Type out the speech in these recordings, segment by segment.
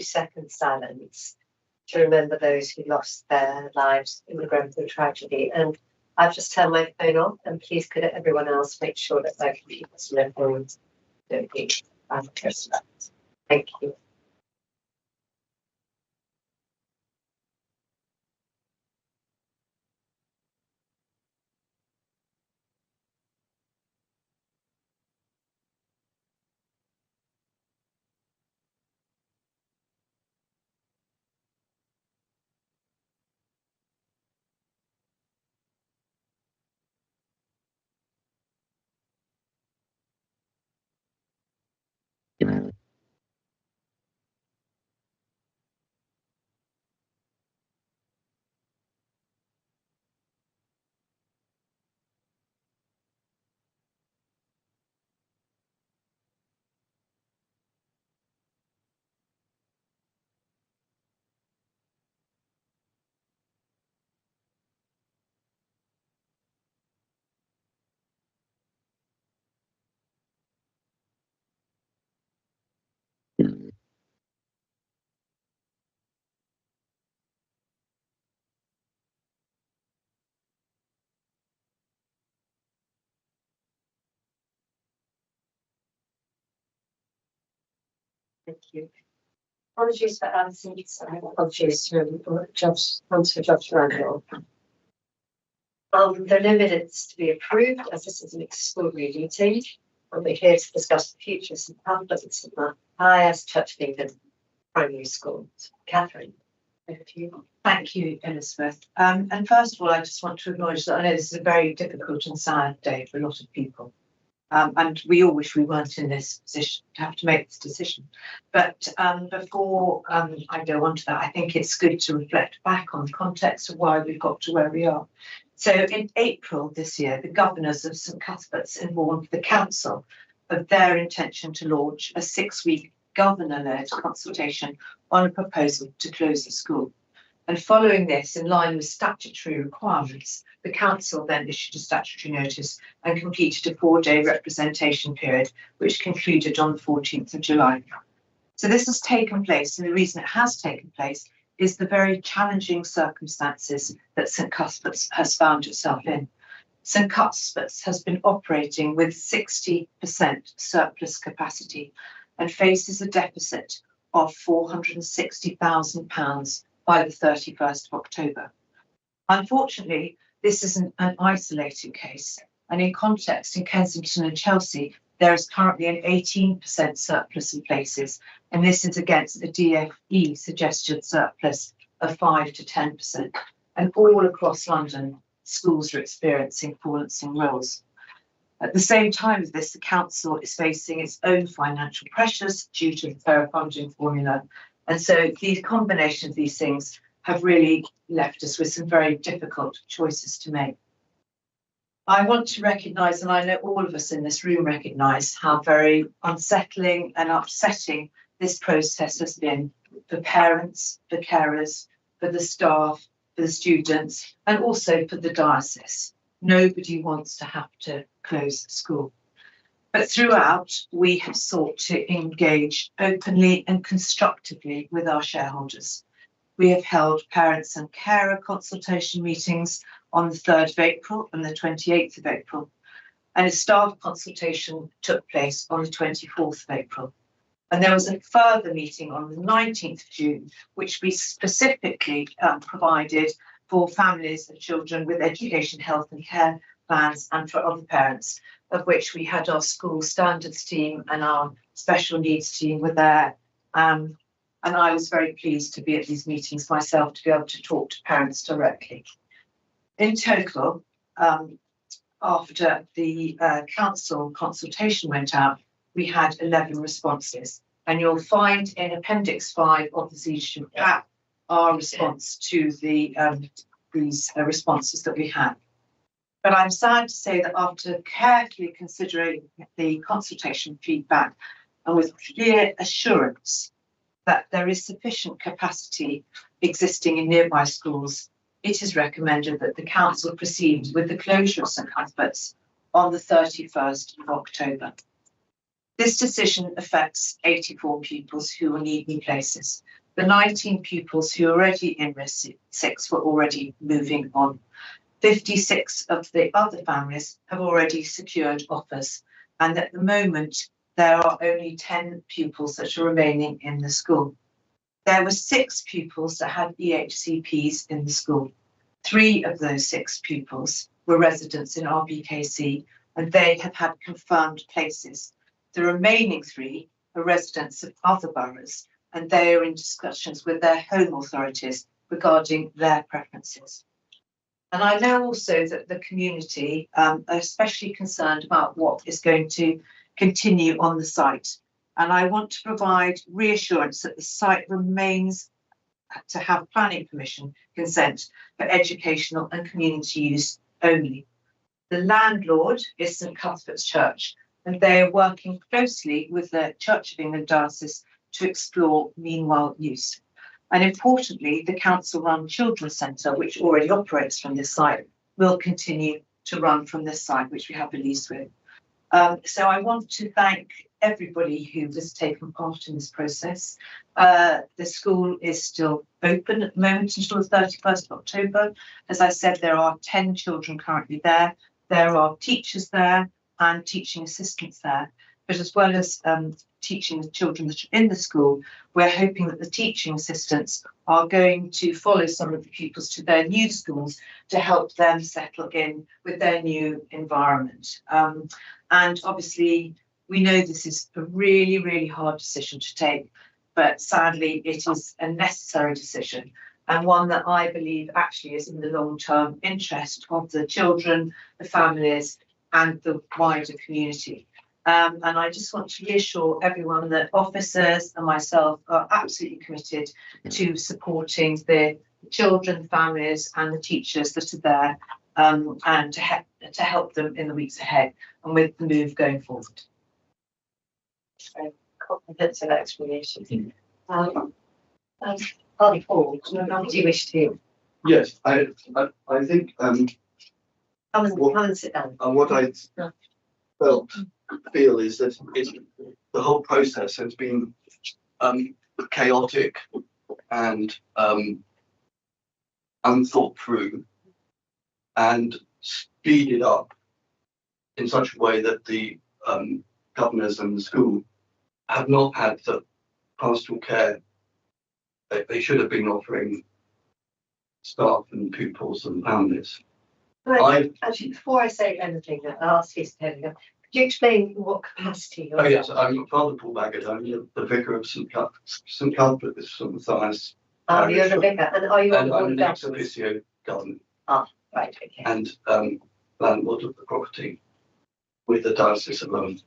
2-second silence to remember those who lost their lives in the Grenfell tragedy. And I've just turned my phone off, and please could everyone else make sure that their computers and their phones don't be Christmas. Thank you. Thank you. Apologies for absence. Apologies to Judge Randall. There are no minutes to be approved, as this is an extraordinary meeting, and we're here to discuss the future of St Cuthbert's and St Matthias Church of England Primary School. Catherine, over to you. Thank you, Elizabeth. And first of all, I just want to acknowledge that I know this is a very difficult and sad day for a lot of people. And we all wish we weren't in this position to have to make this decision. But before I go on to that, I think it's good to reflect back on the context of why we've got to where we are. So in April this year, the governors of St Cuthbert's informed the council of their intention to launch a 6-week governor-led consultation on a proposal to close the school. And following this, in line with statutory requirements, the council then issued a statutory notice and completed a 4-day representation period, which concluded on the 14th of July. So this has taken place, and the reason it has taken place is the very challenging circumstances that St Cuthbert's has found itself in. St Cuthbert's has been operating with 60% surplus capacity and faces a deficit of £460,000 by the 31st of October. Unfortunately, this isn't an isolated case, and in context, in Kensington and Chelsea, there is currently an 18% surplus in places, and this is against a DFE suggested surplus of 5 to 10%. And all across London, schools are experiencing falling roles. At the same time as this, the council is facing its own financial pressures due to the fair funding formula. And so the combination of these things have really left us with some very difficult choices to make. I want to recognise, and I know all of us in this room recognise, how very unsettling and upsetting this process has been for parents, for carers, for the staff, for the students, and also for the diocese. Nobody wants to have to close the school. But throughout, we have sought to engage openly and constructively with our shareholders. We have held parents and carer consultation meetings on the 3rd of April and the 28th of April, and a staff consultation took place on the 24th of April. And there was a further meeting on the 19th of June, which we specifically provided for families of children with education, health and care plans, and for other parents, of which we had our school standards team and our special needs team were there. And I was very pleased to be at these meetings myself to be able to talk to parents directly. In total, after the council consultation went out, we had 11 responses. And you'll find in Appendix 5 of the Zeeshan app our response to the these responses that we had. But I'm sad to say that after carefully considering the consultation feedback and with clear assurance that there is sufficient capacity existing in nearby schools, it is recommended that the council proceed with the closure of St Cuthbert's on the 31st of October. This decision affects 84 pupils who will need new places. The 19 pupils who are already in Risk 6 were already moving on. 56 of the other families have already secured offers, and at the moment there are only 10 pupils that are remaining in the school. There were 6 pupils that had EHCPs in the school. 3 of those 6 pupils were residents in RBKC, and they have had confirmed places. The remaining 3 are residents of other boroughs, and they are in discussions with their home authorities regarding their preferences. And I know also that the community are especially concerned about what is going to continue on the site. And I want to provide reassurance that the site remains to have planning permission consent for educational and community use only. The landlord is St Cuthbert's Church, and they are working closely with the Church of England Diocese to explore meanwhile use. And importantly, the council-run children's centre, which already operates from this site, will continue to run from this site, which we have a lease with. So I want to thank everybody who has taken part in this process. The school is still open at the moment until the 31st of October. As I said, there are 10 children currently there. There are teachers there and teaching assistants there. But as well as teaching the children that are in the school, we're hoping that the teaching assistants are going to follow some of the pupils to their new schools to help them settle in with their new environment. And obviously, we know this is a really, really hard decision to take, but sadly, it is a necessary decision, and one that I believe actually is in the long-term interest of the children, the families, and the wider community. And I just want to reassure everyone that officers and myself are absolutely committed to supporting the children, families, and the teachers that are there, and to help them in the weeks ahead and with the move going forward. Very comprehensive explanation. Party Paul, do you wish to? Yes, I think Come and sit down. what I feel is that the whole process has been chaotic and unthought through and speeded up in such a way that the governors and the school have not had the pastoral care that they should have been offering staff and pupils and families. Actually, before I say anything, I'll ask you, Stephen, could you explain what capacity you're in? Oh yes, I'm Father Paul Baggett. I'm the vicar of St Cuthbert, this St Matthias. You're the vicar, and are you on And board I'm of an ex government? officio governor Right, okay. and landlord of the property with the diocese alone.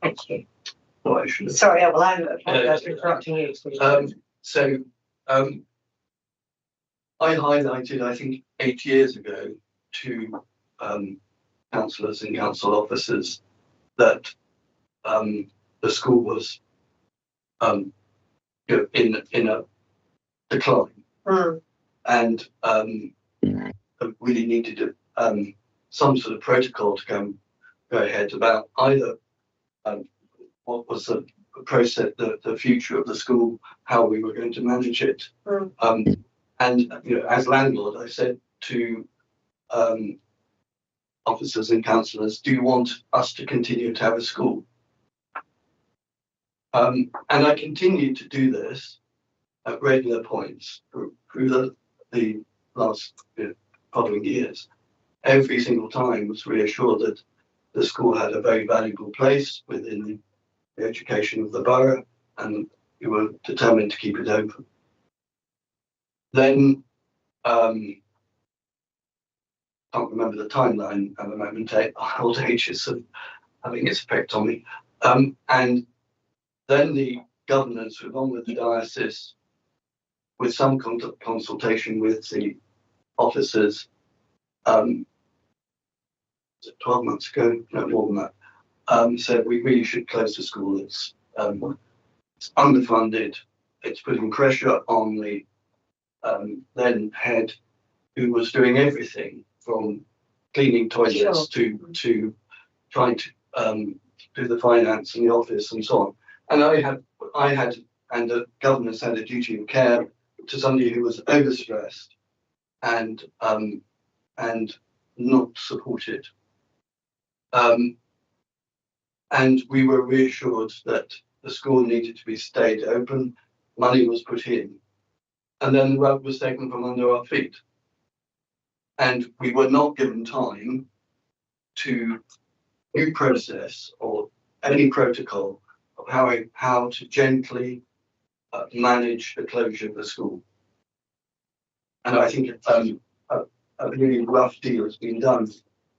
Thank you. Well, I should have. Sorry, well, I'm interrupting you. So I highlighted, I think, 8 years ago to councillors and council officers that the school was in a decline and really needed some sort of protocol to go ahead about either what was the process, the future of the school, how we were going to manage it. And as landlord, I said to officers and councillors, do you want us to continue to have a school? And I continued to do this at regular points through the last following years. Every single time was reassured that the school had a very valuable place within the education of the borough, and we were determined to keep it open. Then, can't remember the timeline at the moment. Old age is having its effect on me. And then the governors, along with the diocese, with some consultation with the officers, 12 months ago, no more than that, said we really should close the school. It's underfunded. It's putting pressure on the then head, who was doing everything from cleaning toilets to trying to do the finance and the office and so on. And and the governors had a duty of care to somebody who was overstressed and not supported. And we were reassured that the school needed to be stayed open, money was put in, and then the rug was taken from under our feet. And we were not given time to new process or any protocol of how to gently manage the closure of the school. And I think a really rough deal has been done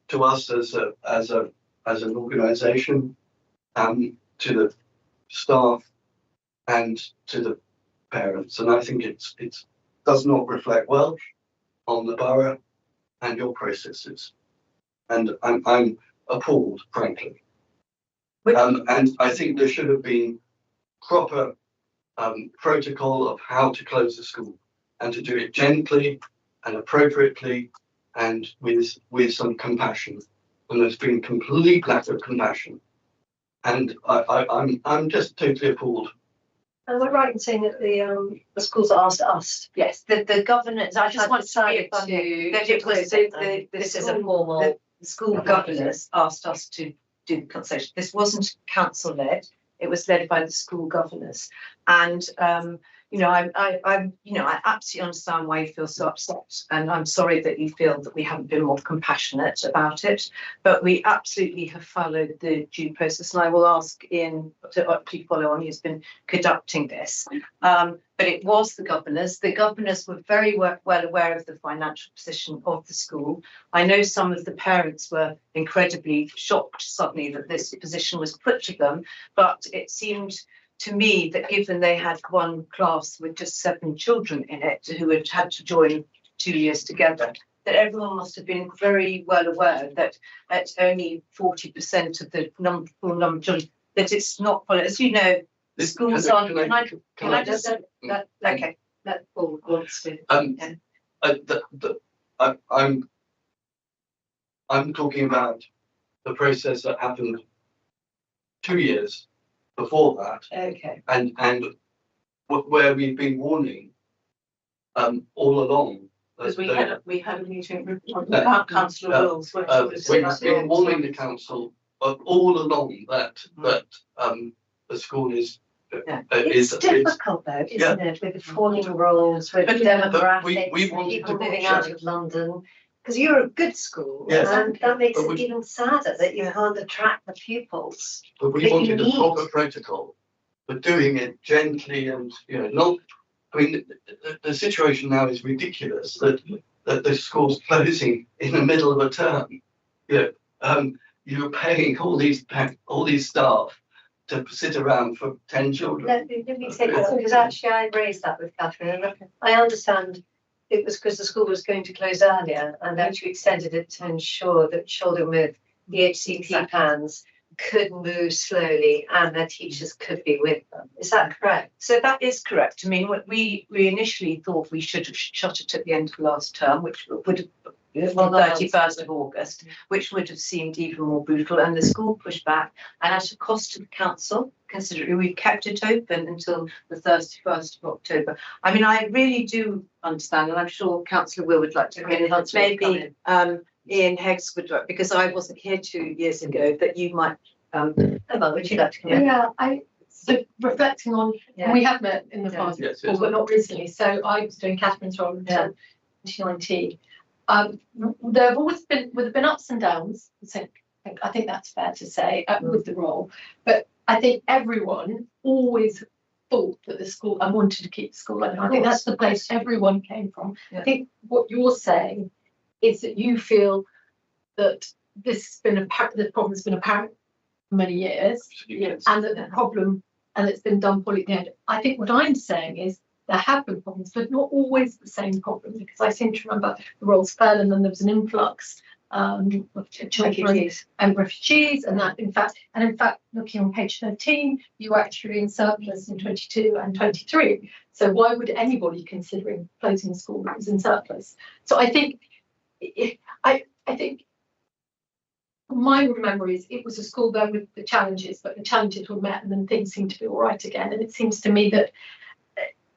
to us as an organisation, to the staff, and to the parents. And I think it does not reflect well on the borough and your processes. And I'm appalled, frankly. And I think there should have been proper protocol of how to close the school, and to do it gently and appropriately and with some compassion. And there's been complete lack of compassion. And I'm just totally appalled. And we're right in saying that the schools asked us. Yes, the governance, I just want to say that it was this is a formal. the school governors asked us to do the consultation. This wasn't council led, it was led by the school governors. And I absolutely understand why you feel so upset, and I'm sorry that you feel that we haven't been more compassionate about it, but we absolutely have followed the due process, and I will ask Ian to actually follow on. He's been conducting this, but it was the governors. The governors were very well aware of the financial position of the school. I know some of the parents were incredibly shocked suddenly that this position was put to them, but it seemed to me that given they had one class with just 7 children in it who had to join 2 years together, that everyone must have been very well aware that at only 40% of the full number of children, that it's not, as you know, the schools are. Can I just okay, that Paul wants to. I'm talking about the process that happened 2 years before that, Okay. and where we've been warning all along. Because we had a meeting about councillor Wills. We've been warning the council all along that the school is. It's difficult though, isn't it, with the falling rules, with demographics, people moving out of London. Because you're a good school, yes, and that makes it even sadder that you can't attract the pupils. But we wanted a proper protocol, but doing it gently and not. I mean, the situation now is ridiculous that the school's closing in the middle of a term. You're paying all these staff to sit around for 10 children. Let me take that, because actually I raised that with Catherine, and I understand. It was because the school was going to close earlier, and actually extended it to ensure that children with the HCP plans could move slowly and their teachers could be with them. Is that correct? So that is correct. I mean, we initially thought we should have shut it at the end of last term, which would have the 31st of August, which would have seemed even more brutal. And the school pushed back, and at a cost to the council, considering we've kept it open until the 31st of October. I mean, I really do understand, and I'm sure Councillor Will would like to come in, and maybe Ian Heggs would, because I wasn't here 2 years ago, that you might. Emma, would you like to come in? Yeah, so reflecting on, and we have met in the past, yes, but not recently. So I was doing Catherine's role until 2019. There have always been ups and downs. I think that's fair to say with the role, but I think everyone always thought that the school and wanted to keep the school open. I think that's the place everyone came from. Yeah. I think what you're saying is that you feel that this problem's been apparent for many years, and that the problem, and it's been done poorly at the end. I think what I'm saying is there have been problems, but not always the same problem, because I seem to remember the roles fell and then there was an influx of children and refugees, and that in fact, looking on page 13, you were actually in surplus in 22 and 23. So why would anybody considering closing a school that was in surplus? So I think my memory is it was a school there with the challenges, but the challenges were met and then things seemed to be all right again. And it seems to me that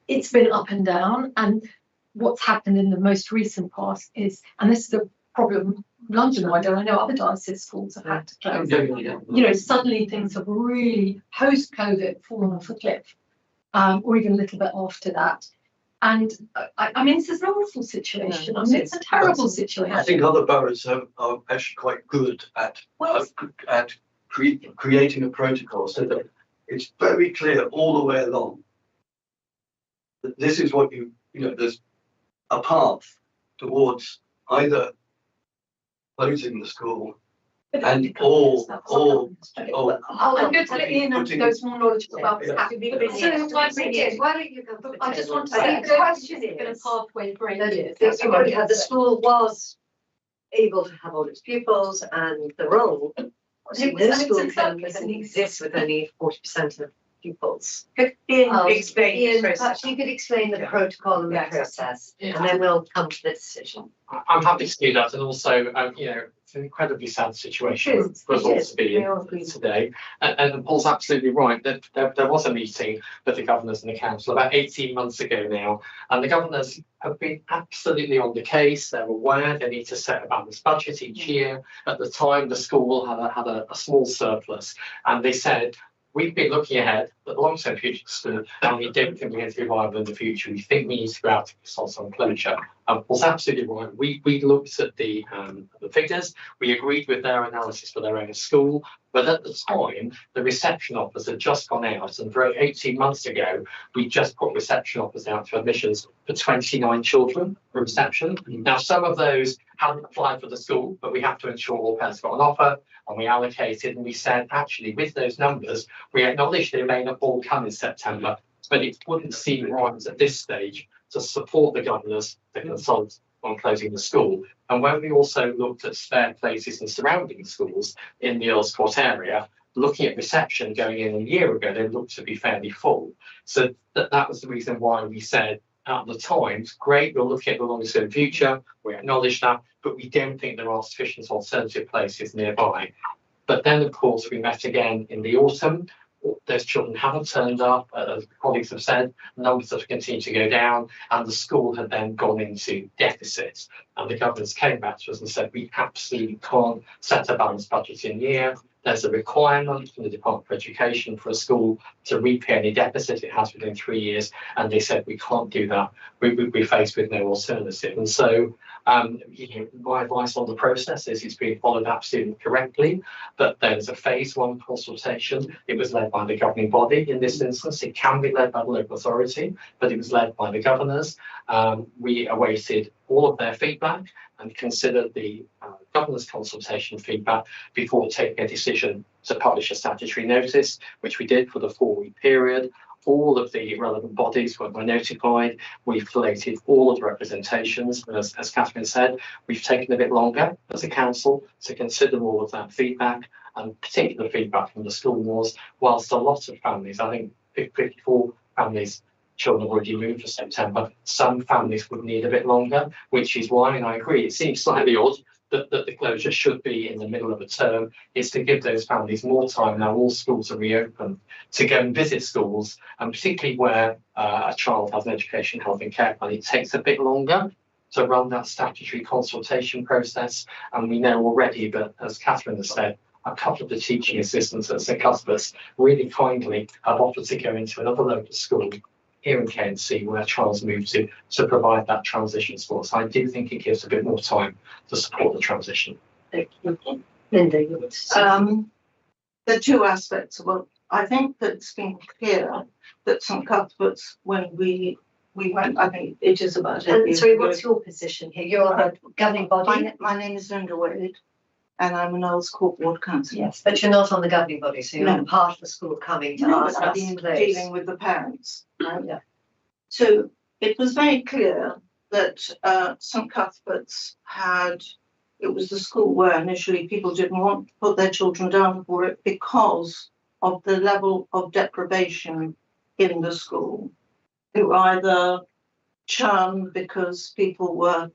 it's been up and down. And what's happened in the most recent past is, and this is a problem London-wide, and I know other diocese schools have had to close. You know, suddenly things have really, post-COVID, fallen off a cliff, or even a little bit after that. And I mean, this is an awful situation. I mean, it's a terrible situation. I think other boroughs are actually quite good at creating a protocol so that it's very clear all the way along that this is what you know, there's a path towards either closing the school and I'm going to let Ian go some more knowledgeable about what's happening. So why don't you go? I just want to I say think the question it's been a is pathway for 8 years. the school was able to have all its pupils, and the role was It no was- and school it's can exactly- exist with only 40% of pupils. Could Ian Ian, explain the perhaps process? you could explain the protocol and the Yeah, exactly. process, Yeah. and then we'll come to the decision. I'm happy to do that, and also, you know, it's an incredibly sad situation for us all to be in today. And Paul's absolutely right, that there was a meeting with the governors and the council about 18 months ago now, and the governors have been absolutely on the case. They're aware they need to set a balanced budget each year. At the time, the school had a small surplus, and they said, we've been looking ahead at the long-term future of school, and we don't think we're going to be viable in the future. We think we need to go out to some closure. Was absolutely right. We looked at the figures. We agreed with their analysis for their own school, but at the time, the reception offers had just gone out, and for 18 months ago, we just put reception offers out for admissions for 29 children for reception. Now, some of those haven't applied for the school, but we have to ensure all parents got an offer, and we allocated, and we said, actually, with those numbers, we acknowledge they may not all come in September, but it wouldn't seem right at this stage to support the governors to consult on closing the school. And when we also looked at spare places in surrounding schools in the Earls Court area, looking at reception going in a year ago, they looked to be fairly full. So that was the reason why we said at the time, great, we'll look at the long-term future, we acknowledge that, but we don't think there are sufficient alternative places nearby. But then, of course, we met again in the autumn. Those children haven't turned up, as colleagues have said, numbers have continued to go down, and the school had then gone into deficit. And the governors came back to us and said, we absolutely can't set a balanced budget in year. There's a requirement from the Department for Education for a school to repay any deficit it has within 3 years, and they said we can't do that. We're faced with no alternative. And so, you know, my advice on the process is it's being followed absolutely correctly. But there's a phase 1 consultation. It was led by the governing body in this instance. It can be led by the local authority, but it was led by the governors. We awaited all of their feedback and considered the governor's consultation feedback before taking a decision to publish a statutory notice, which we did for the 4-week period. All of the relevant bodies were notified. We've collated all of the representations. As Catherine said, we've taken a bit longer as a council to consider all of that feedback, and particular feedback from the school was, whilst a lot of families, I think 54 families, children already moved for September, some families would need a bit longer, which is why, and I agree, it seems slightly odd that the closure should be in the middle of a term. Is to give those families more time now all schools are reopened to go and visit schools, and particularly where a child has an education, health and care plan, it takes a bit longer to run that statutory consultation process. And we know already that, as Catherine has said, a couple of the teaching assistants at St Cuthbert's really kindly have offered to go into another local school here in KNC where Charles moved to provide that transition support. So I do think it gives a bit more time to support the transition. Thank you. Linda, you want to say? The two aspects. Well, I think that it's been clear that St Cuthbert's, when we went, I think it is about it. And sorry, what's your position here? You're the governing body? My name is Linda Wade, and I'm an Earls Court Ward Councillor. Yes, but you're not on the governing body, so you're No. not part of the school coming to No, ask but I've us been to close. dealing with the parents. Right? Yeah. So it was very clear that St Cuthbert's had, it was the school where initially people didn't want to put their children down for it because of the level of deprivation in the school. They were either churned because people were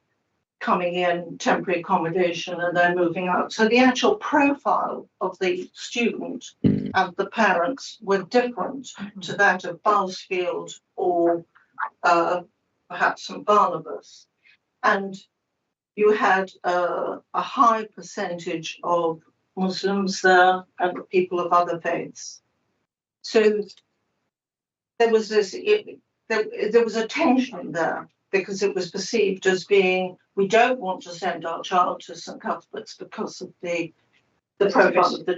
coming in, temporary accommodation, and then moving out. So the actual profile of the student and the parents were different to that of Bousfield or perhaps St Barnabas. And you had a high percentage of Muslims there and people of other faiths. So there was this, there was a tension there because it was perceived as being, we don't want to send our child to St Cuthbert's because of the profile of the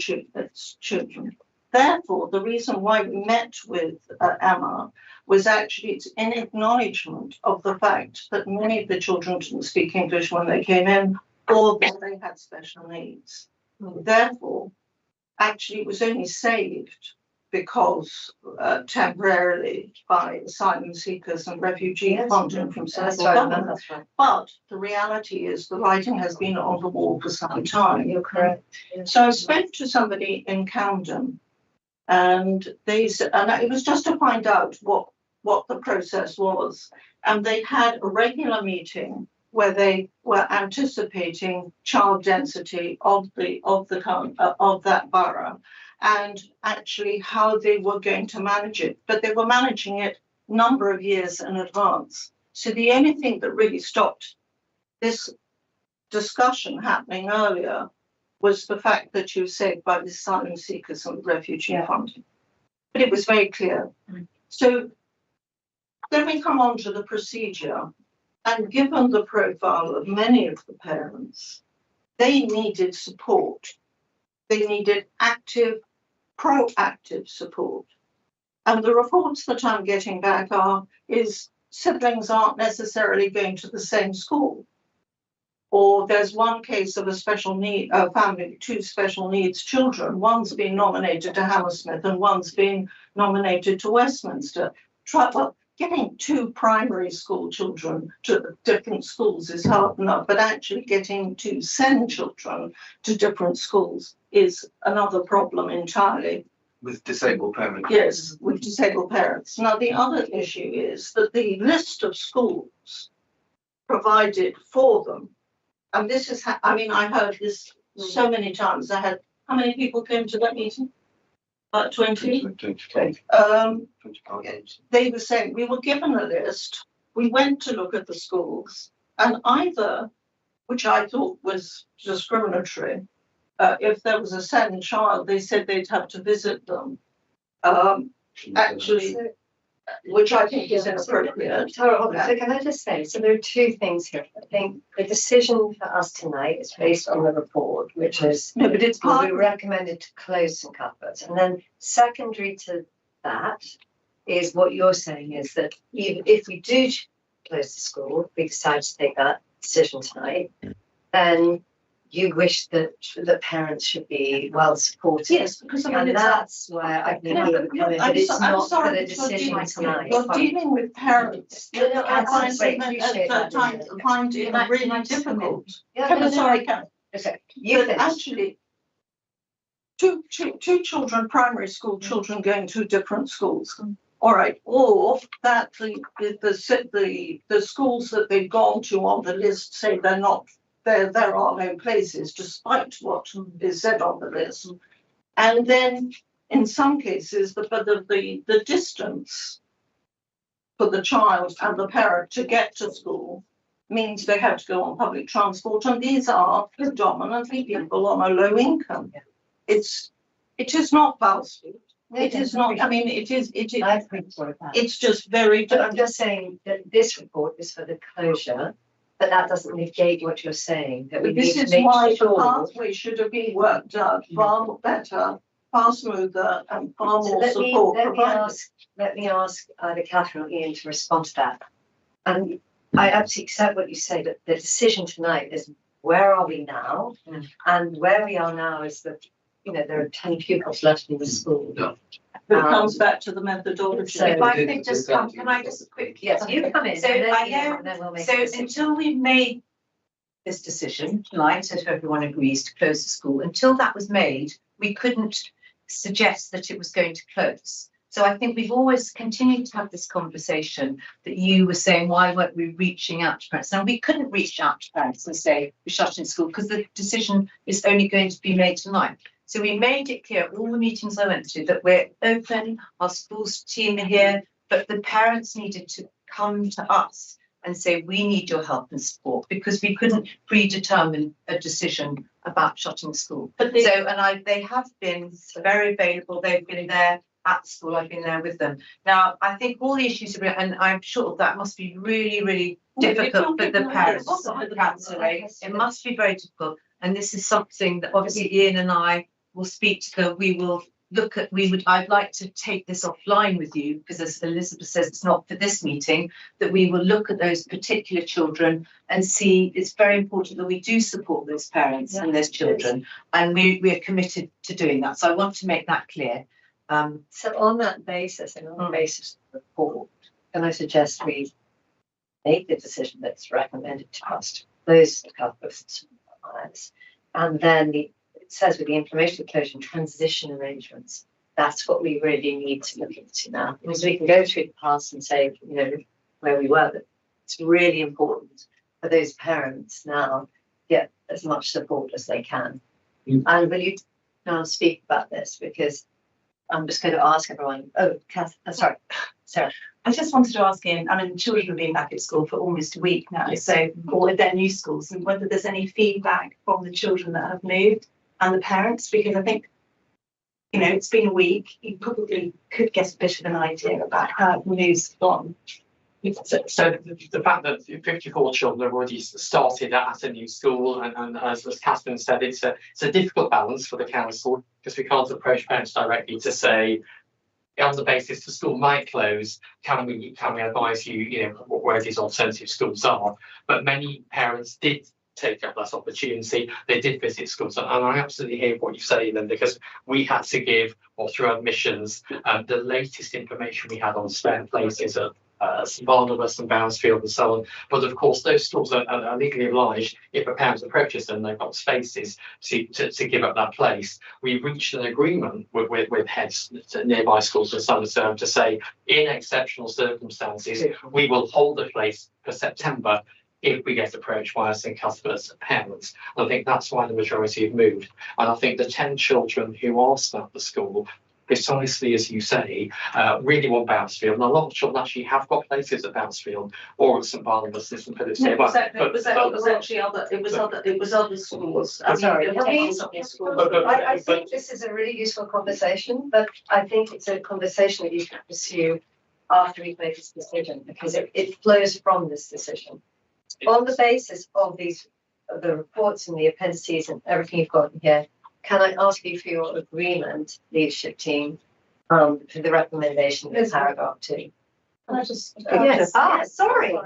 children. Therefore, the reason why we met with Emma was actually it's in acknowledgement of the fact that many of the children didn't speak English when they came in, or that they had special needs. Therefore, actually it was only saved because temporarily by asylum seekers and refugee funding from central government. Right. But the reality is the writing has been on the wall for some time. You're correct. Yeah. So I spoke to somebody in Camden, and they said, and it was just to find out what the process was, and they had a regular meeting where they were anticipating child density of that borough, and actually how they were going to manage it. But they were managing it a number of years in advance. So the only thing that really stopped this discussion happening earlier was the fact that you said by the asylum seekers and refugee funding. But it was very clear. So then we come on to the procedure, and given the profile of many of the parents, they needed support. They needed active, proactive support. And the reports that I'm getting back is siblings aren't necessarily going to the same school. Or there's one case of a special need family, two special needs children. One's been nominated to Hammersmith and one's been nominated to Westminster. Well, getting two primary school children to different schools is hard enough, but actually getting to send children to different schools is another problem entirely. With disabled parents. Yes, with disabled parents. Now, the other issue is that the list of schools provided for them, and this is, I mean, I heard this so many times. I had, how many people came to that meeting? About 20? 20. They were saying, we were given a list, we went to look at the schools, and either, which I thought was discriminatory, if there was a SEND child, they said they'd have to visit them. Actually, which I think is inappropriate. So can I just say, so there are two things here. I think the decision for us tonight is based on the report, which is No, but it's part we recommended to close St Cuthbert's. And then secondary to that is what you're saying is that even if we do close the school, we decide to take that decision tonight, then you wish that the parents should be well supported. Yes, because I mean, and that's where I think we would come in, but it's not for the decision tonight. You're dealing with parents. No, no, I find absolutely appreciate that. it really difficult. Yeah, Kevin, no, sorry, no. Kevin. Okay, you But finish. actually, two children, primary school children going to different schools. All right, or that the schools that they've gone to on the list say they're not. There are no places, despite what is said on the list. And then, in some cases, the distance for the child and the parent to get to school means they have to go on public transport, and these are predominantly people on a low income. It is not Bousfield. It is not. I mean, it is. I agree with that. It's just very. But I'm just saying that this report is for the closure. But that doesn't negate what you're saying, that we But this need is to make why the sure. pathway should have been worked out far better, far smoother, and far So more let support me provided. let me ask either Catherine or Ian to respond to that. And I absolutely accept what you say, that the decision tonight is where are we now? And where we are now is that, you know, there are 10 pupils left in the school. No. But it comes back to the methodology. So- If I could just come, can I just quickly? Yes, you come in. So and then I Ian, know, and then we'll make a so decision. until we've made this decision tonight, so if everyone agrees to close the school, until that was made, we couldn't suggest that it was going to close. So I think we've always continued to have this conversation that you were saying, why weren't we reaching out to parents? Now, we couldn't reach out to parents and say we're shutting school because the decision is only going to be made tonight. So we made it clear at all the meetings I went to that we're open, our schools team are here, but the parents needed to come to us and say, we need your help and support, because we couldn't predetermine a decision about shutting school. They have been very available. They've been there at school. I've been there with them. Now, I think all the issues are, and I'm sure that must be really, really difficult for the parents. It must be very difficult. And this is something that obviously Ian and I will speak to them. We will look at, I'd like to take this offline with you, because as Elizabeth says, it's not for this meeting, that we will look at those particular children and see. It's very important that we do support those parents and those children, and we are committed to doing that. So I want to make that clear. So on that basis, and on the basis of the report, can I suggest we make the decision that's recommended to us to close the Cuthbert's and then it says with the information closure and transition arrangements, that's what we really need to look into now. Because we can go through the past and say, you know, where we were, but it's really important for those parents now to get as much support as they can. And will you now speak about this? Because I'm just going to ask everyone. Oh, Kath, sorry, Sarah. I just wanted to ask Ian, I mean, children have been back at school for almost a week now, so or at their new schools, and whether there's any feedback from the children that have moved and the parents, because I think, you know, it's been a week, you probably could get a bit of an idea about how the move's gone. So the fact that 54 children have already started at a new school, and as Catherine said, it's a difficult balance for the council, because we can't approach parents directly to say, on the basis the school might close, can we advise you, you know, where these alternative schools are? But many parents did take up that opportunity. They did visit schools, and I absolutely hear what you say then, because we had to give, or through admissions, the latest information we had on spare places at St Barnabas and Boundsfield and so on. But of course, those schools are legally obliged, if a parent approaches them, they've got spaces to give up that place. We reached an agreement with heads to nearby schools for summer term to say, in exceptional circumstances, we will hold a place for September if we get approached by a St Cuthbert's parents. And I think that's why the majority have moved. And I think the 10 children who are still at the school, precisely as you say, really want Boundsfield. And a lot of children actually have got places at Boundsfield or at St Barnabas. It was actually other schools. I think this is a really useful conversation, but I think it's a conversation that you should pursue after we've made this decision, because it flows from this decision. On the basis of the reports and the appendices and everything you've got here, can I ask you for your agreement, leadership team, for the recommendation in paragraph 2? Can I just? Yes. Sorry.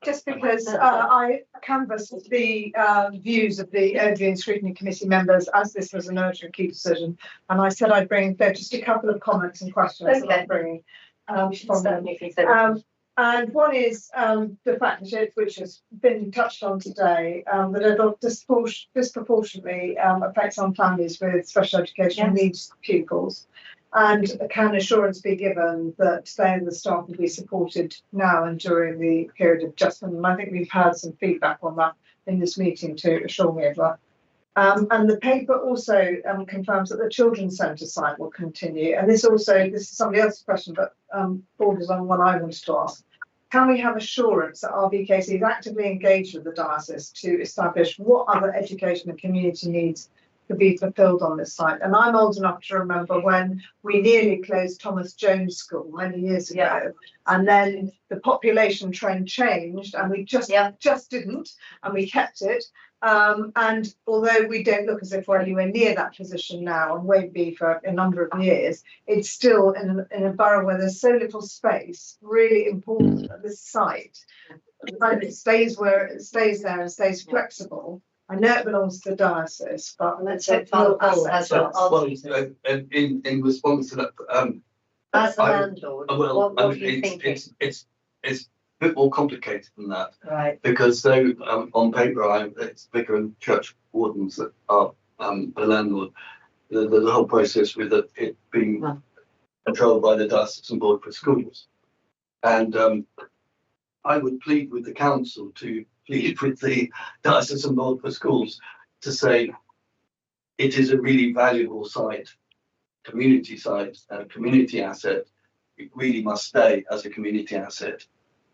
Just because I canvassed the views of the Overview and Scrutiny Committee members as this was an urgent key decision, and I said I'd bring there just a couple of comments and questions that I'm bringing from them. And one is the fact that, which has been touched on today, that it'll disproportionately affects on families with special educational needs pupils. And can assurance be given that they and the staff will be supported now and during the period of adjustment? And I think we've had some feedback on that in this meeting to assure me of that. And the paper also confirms that the Children's Centre site will continue. And this is somebody else's question, but borders on one I wanted to ask. Can we have assurance that RBKC is actively engaged with the diocese to establish what other education and community needs could be fulfilled on this site? And I'm old enough to remember when we nearly closed Thomas Jones School many years ago, and then the population trend changed, and we just didn't, and we kept it. And although we don't look as if we're anywhere near that position now, and won't be for a number of years, it's still in a borough where there's so little space, really important that this site, and it stays where it stays there and stays flexible. I know it belongs to the diocese, but let's say Father Paul has in response to that, as a landlord, what do you think? It's a bit more complicated than that, right? Because though on paper it's vicar and church wardens that are the landlord, the whole process with it being controlled by the Diocesan Board for Schools. And I would plead with the council to plead with the Diocesan Board for Schools to say it is a really valuable site, community site, and a community asset. It really must stay as a community asset.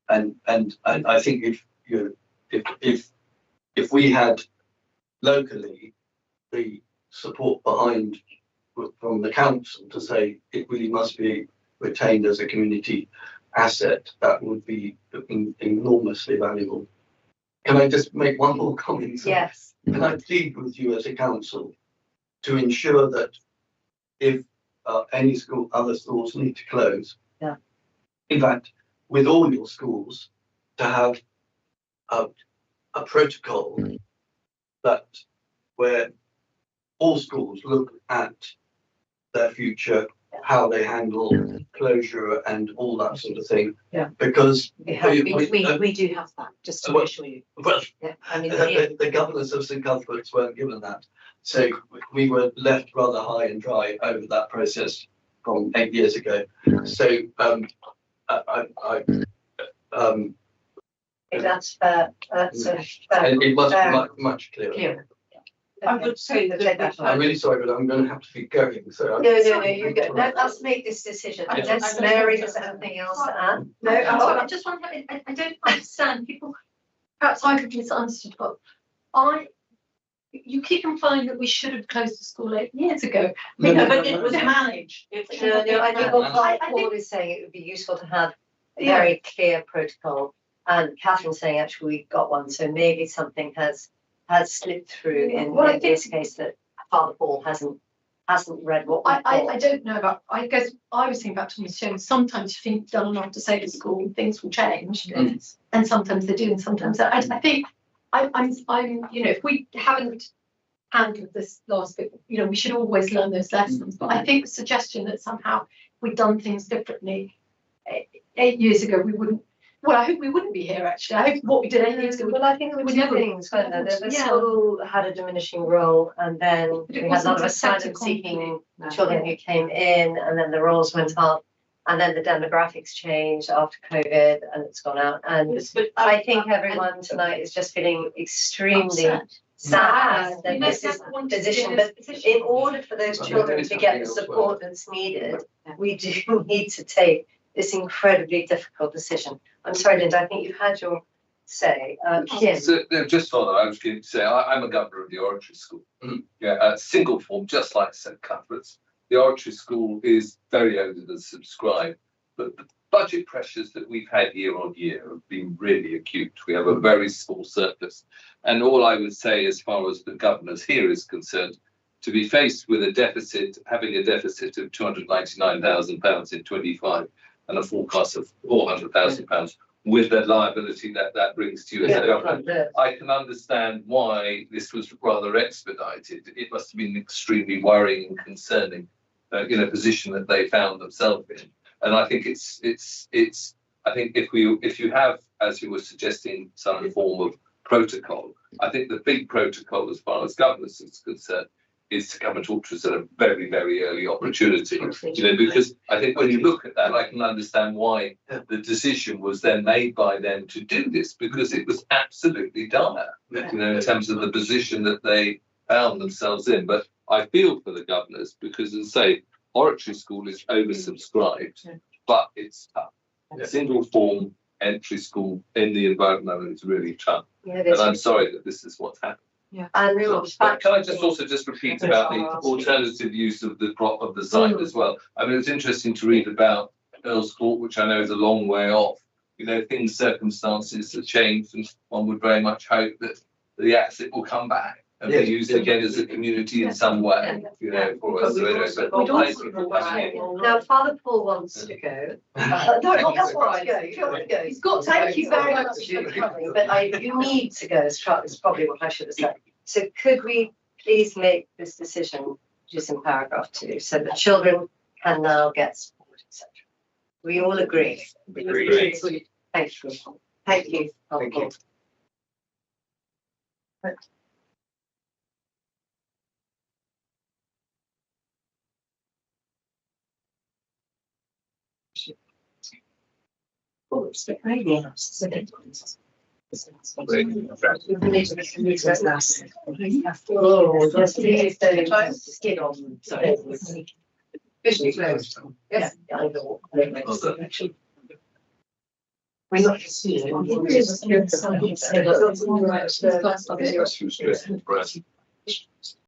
And I think if we had locally the support behind from the council to say it really must be retained as a community asset, that would be enormously valuable. Can I just make one more comment? Yes. Can I plead with you as a council to ensure that if any other schools need to close, yeah, in fact, with all your schools, to have a protocol that where all schools look at their future, how they handle closure and all that sort of thing. Yeah. Because We do have that, just to reassure you. well, Yeah, I mean, the governors of St Cuthbert's weren't given that, so we were left rather high and dry over that process from 8 years ago. So I think that's fair. That's a fair. and it must fair. be much clearer. Clear. I would say that I'm really sorry, but I'm going to have to keep going. So No, you go. Let us make this decision. Unless Mary has anything else to add. No, I just want to, I don't understand people, perhaps I could misunderstood, but you keep implying that we should have closed the school 8 years ago. but it was managed. I think what Paul is saying, it would be useful to have a very clear protocol. And Catherine's saying actually we've got one, so maybe something has slipped through in this case that Father Paul hasn't read what I don't know about, I guess I was thinking about Thomas Jones, sometimes you think done enough to save a school, things will change. And sometimes they do, and sometimes I think I'm if we haven't handled this last bit, we should always learn those lessons. But I think the suggestion that somehow we've done things differently 8 years ago, we wouldn't. Well, I hope we wouldn't be here actually. I hope what we did 8 years ago. Well, I think there were two things, weren't there? The school had a diminishing role, and then we had a lot of asylum-seeking children who came in, and then the roles went up, and then the demographics changed after COVID, and it's gone out. And I think everyone tonight is just feeling extremely sad that this is the position. But in order for those children to get the support that's needed, we do need to take this incredibly difficult decision. I'm sorry, Linda, I think you've had your say. Kim. So, just for that, I was going to say, I'm a governor of the Oratory School. Yeah, single form, just like St Cuthbert's. The Oratory School is very oversubscribed, but the budget pressures that we've had year on year have been really acute. We have a very small surplus. And all I would say, as far as the governors here is concerned, to be faced with a deficit, having a deficit of £299,000 in 25, and a forecast of £400,000 with the liability that brings to you as a government. I can understand why this was rather expedited. It must have been extremely worrying and concerning, position that they found themselves in. And I think I think if you have, as you were suggesting, some form of protocol, I think the big protocol as far as governance is concerned is to come and talk to us at a very, very early opportunity, because I think when you look at that, I can understand why the decision was then made by them to do this, because it was absolutely dire, in terms of the position that they found themselves in. But I feel for the governors because, as I say, Oratory School is oversubscribed, but it's tough. Single form entry school in the environment is really tough. And I'm sorry that this is what's happened. And can I just also repeat about the alternative use of the site as well? I mean, it's interesting to read about Earl's Court, which I know is a long way off. Circumstances have changed, and one would very much hope that the asset will come back and be used again as a community in some way, for us. Now, Father Paul wants to go. No, that's why you don't want to go. He's got to. Thank you very much for coming, but you need to go. Is probably what I should have said. So, could we please make this decision just in paragraph 2, so that children can now get support, etc. We all agree. Agree. Thank you. Thank you. Thank you. Oh, there's the skin on. Sorry. Officially closed. Yes. I know. We're not just here. Stress and press.